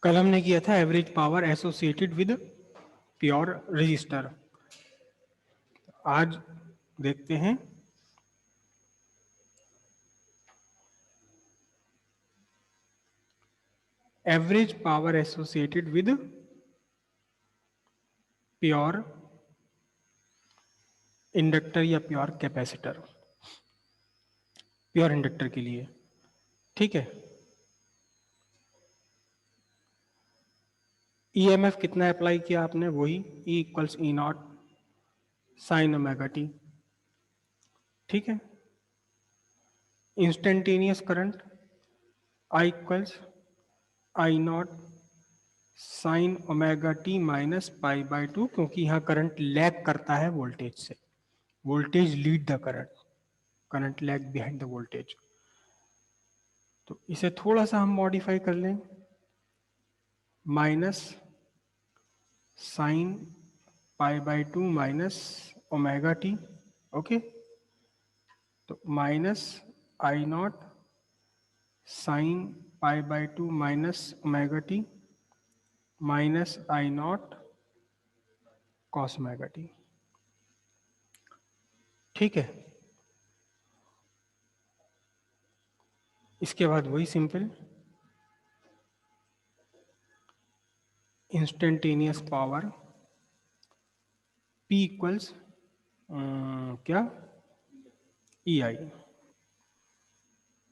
कल हमने किया था average power associated with pure resistor. आज देखते हैं average power associated with pure inductor या प्योर कैपेसिटर, प्योर इंडक्टर के लिए। ठीक है, ईएमएफ कितना अप्लाई किया आपने, वही E equals E naught sine omega T. ठीक है, instantaneous current I equals I naught sine omega T minus pi by two, क्योंकि यहाँ करंट लैग करता है वोल्टेज से। Voltage lead the current, current lag behind the voltage. तो इसे थोड़ा सा हम मॉडिफाई कर लें, minus sine pi by two minus omega T. Okay, तो minus I naught sine pi by two minus omega T minus I not cos omega T. ठीक है, इसके बाद वही simple instantaneous power P equals क्या ई आई।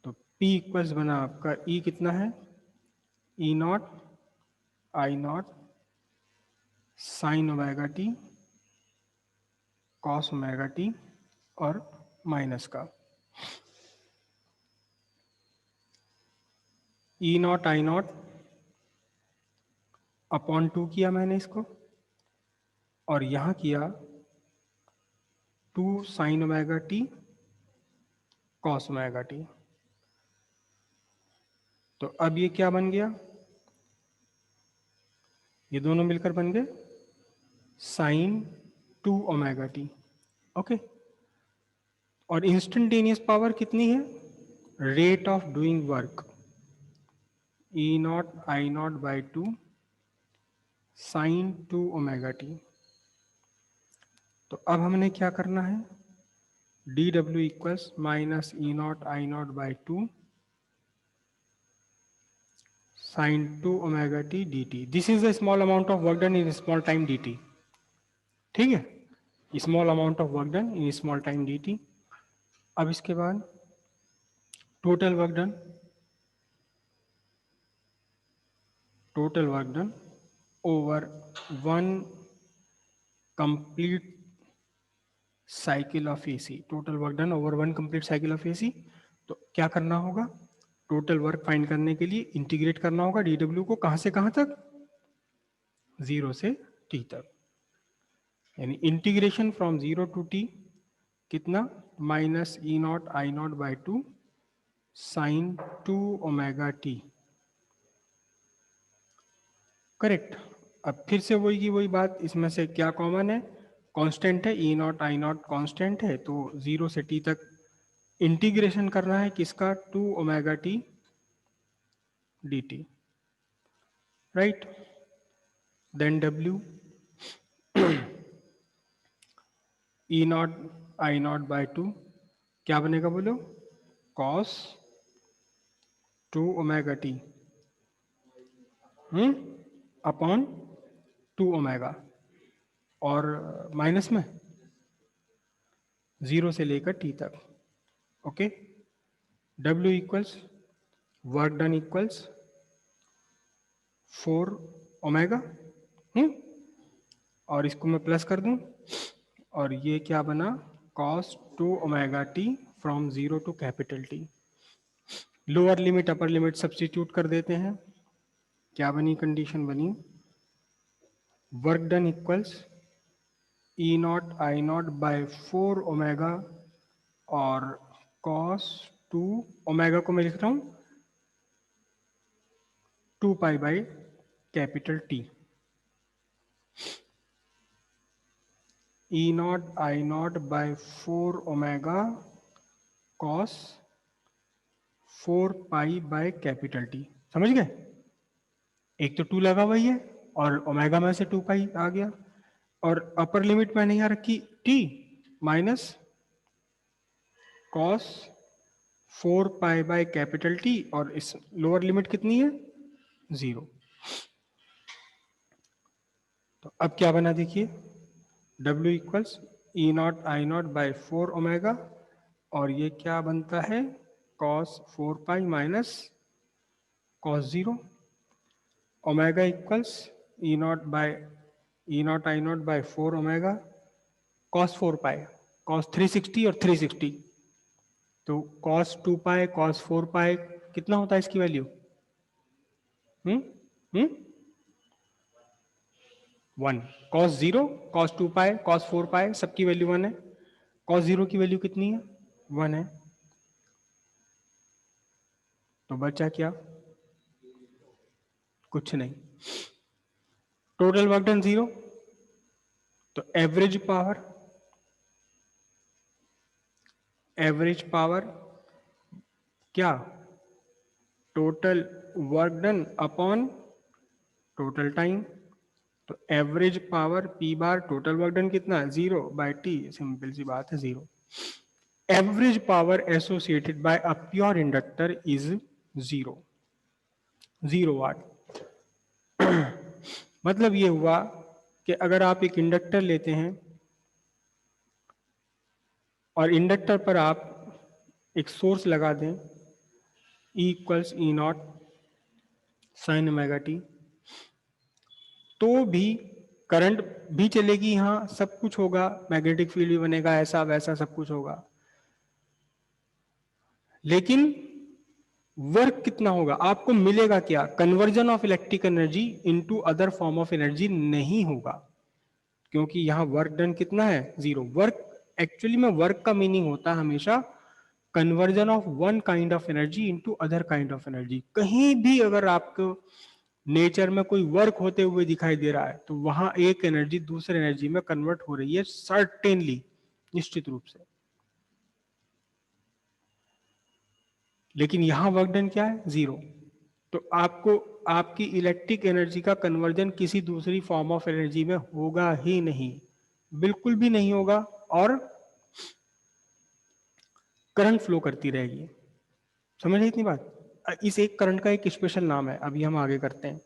तो P इक्वल्स बना आपका E कितना है, E not I naught sine omega T cos omega T और माइनस का E not I naught upon two किया मैंने इसको, और यहां किया two sine omega T cos omega T. तो अब ये क्या बन गया, ये दोनों मिलकर बन गए sign two omega T. Okay, और इंस्टेंटेनियस पावर कितनी है, rate of doing work E not I naught by two sine two omega T. तो अब हमने क्या करना है, D W equals minus E not I naught by two sine two omega t d T. This is the small amount of work done in small time D T. ठीक है, small amount of work done in small time D T. अब इसके बाद total work done, total work done over one complete cycle of AC, total work done over one complete cycle of AC. तो क्या करना होगा, total work find करने के लिए इंटीग्रेट करना होगा डी डब्ल्यू को, कहां से कहां तक, जीरो से टी तक, यानी integration from zero to T कितना, minus E not I naught by two sine two omega T. Correct. अब फिर से वही की वही बात, इसमें से क्या कॉमन है, कांस्टेंट है, E not I not constant है, तो जीरो से टी तक इंटीग्रेशन करना है किसका, two omega t d t. Right, then W E not I not by two क्या बनेगा बोलो, cos two omega t upon two omega, और माइनस में जीरो से लेकर टी तक। Okay, W equals work done equals four omega, और इसको मैं प्लस कर दूं, और ये क्या बना, cos two omega t from zero to capital T. Lower limit upper limit substitute कर देते हैं, क्या बनी कंडीशन बनी, work done equals E not I not by four omega, और कॉस टू ओमेगा को मैं लिख रहा हूं two pi by capital T, E not I not by four omega cos four pi by capital T. समझ गए, एक तो 2 लगा हुआ ही है और ओमेगा में से 2 पाई आ गया, और अपर लिमिट मैंने यहाँ रखी t minus cos 4 pi by capital T, और इस लोअर लिमिट कितनी है 0। तो अब क्या बना देखिए, W equals E not I naught by 4 omega, और ये क्या बनता है cos 4 pi minus cos 0, omega equals E not I naught by 4 omega cos 4 pi, cos 360 और 360, तो कॉस 2 पाई कॉस 4 पाई कितना होता है इसकी वैल्यू, हम्म 1, कॉस 0 कॉस 2 पाई कॉस 4 पाई सबकी वैल्यू 1 है, कॉस 0 की वैल्यू कितनी है 1 है, तो बचा क्या, कुछ नहीं, टोटल वर्क डन 0, तो एवरेज पावर क्या, total work done upon total time, तो एवरेज पावर P बार टोटल वर्क डन कितना है 0 बाय T, सिंपल सी बात है 0। Average power associated by a pure inductor is 0 watt. मतलब ये हुआ कि अगर आप एक इंडक्टर लेते हैं और इंडक्टर पर आप एक सोर्स लगा दें E equals E naught sine omega T, तो भी करंट भी चलेगी, यहाँ सब कुछ होगा, मैग्नेटिक फील्ड भी बनेगा, ऐसा वैसा सब कुछ होगा, लेकिन वर्क कितना होगा, आपको मिलेगा क्या, conversion of electric energy into other form of energy नहीं होगा, क्योंकि यहां वर्क डन कितना है 0। वर्क एक्चुअली में वर्क का मीनिंग होता है हमेशा conversion of one kind of energy into other kind of energy. कहीं भी अगर आपको नेचर में कोई वर्क होते हुए दिखाई दे रहा है तो वहां एक एनर्जी दूसरे एनर्जी में कन्वर्ट हो रही है, सर्टेनली, निश्चित रूप से। लेकिन यहां वर्क डन क्या है 0, तो आपको आपकी इलेक्ट्रिक एनर्जी का कन्वर्जन किसी दूसरी फॉर्म ऑफ एनर्जी में होगा ही नहीं, बिल्कुल भी नहीं होगा, और करंट फ्लो करती रहेगी। समझ रहे इतनी बात, इस एक करंट का एक स्पेशल नाम है, अभी हम आगे करते हैं।